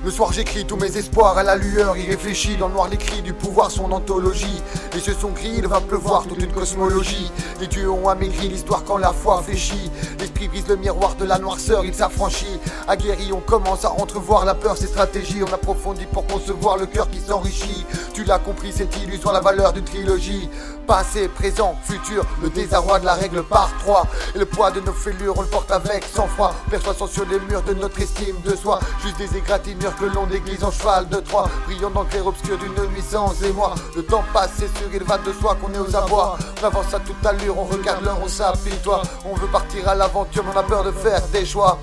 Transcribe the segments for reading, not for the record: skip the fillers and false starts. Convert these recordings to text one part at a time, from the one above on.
Le soir j'écris tous mes espoirs à la lueur irréfléchie. Dans le noir les cris du pouvoir sont d'anthologie. Les cieux sont gris, il va pleuvoir toute une cosmologie. Les dieux ont amaigri l'histoire quand la foi fléchit. L'esprit brise le miroir de la noirceur, il s'affranchit. Aguerri on commence à entrevoir la peur, ses stratégies. On approfondit pour concevoir le cœur qui s'enrichit. Tu l'as compris, c'est illusion la valeur d'une trilogie. Passé, présent, futur, le désarroi de la règle par 3. Et le poids de nos fêlures on le porte avec sang-froid. Perçoit sur les murs de notre estime de soi. Juste des égratignures que l'on déglise en cheval de Troie. Brillant dans le clair obscur d'une nuit sans émoi. Le temps passe, c'est sûr, il va de soi qu'on est aux abois. On avance à toute allure, on regarde l'heure, on s'apitoie. On veut partir à l'aventure, mais on a peur de faire des choix.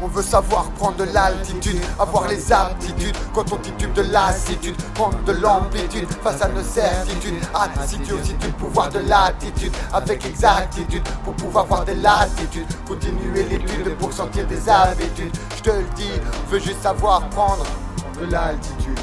On veut savoir prendre de l'altitude, avoir les aptitudes quand on titube de lassitude, prendre de l'amplitude face à nos certitudes. Attitude aussi du pouvoir de l'attitude, avec exactitude pour pouvoir voir des latitudes. Continuer l'étude pour sentir des habitudes. Je te le dis, on veut juste savoir prendre de l'altitude.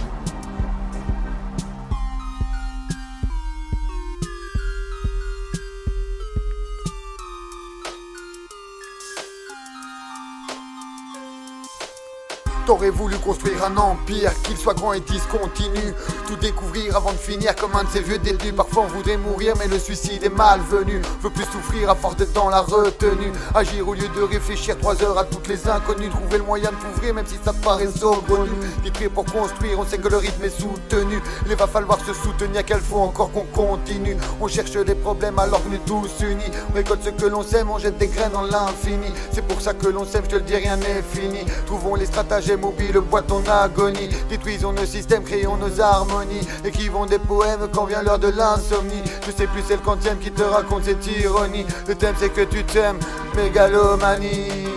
T'aurais voulu construire un empire, qu'il soit grand et discontinu. Tout découvrir avant de finir comme un de ces vieux détenus. Parfois on voudrait mourir mais le suicide est malvenu. Veut plus souffrir à force d'être dans la retenue. Agir au lieu de réfléchir 3 heures à toutes les inconnues. Trouver le moyen de t'ouvrir même si ça te paraît saugrenu. Détruire pour construire, on sait que le rythme est soutenu. Il va falloir se soutenir, qu'il faut encore qu'on continue. On cherche des problèmes alors qu'on est tous unis. On récolte ce que l'on sème, on jette des graines dans l'infini. C'est pour ça que l'on s'aime, je te le dis, rien n'est fini. Trouvons les stratagèmes, oublie le boîte en agonie. Détruisons nos systèmes, créons nos harmonies. Écrivons des poèmes quand vient l'heure de l'insomnie. Je sais plus c'est le quantième qui te raconte cette ironie. Le thème c'est que tu t'aimes, mégalomanie.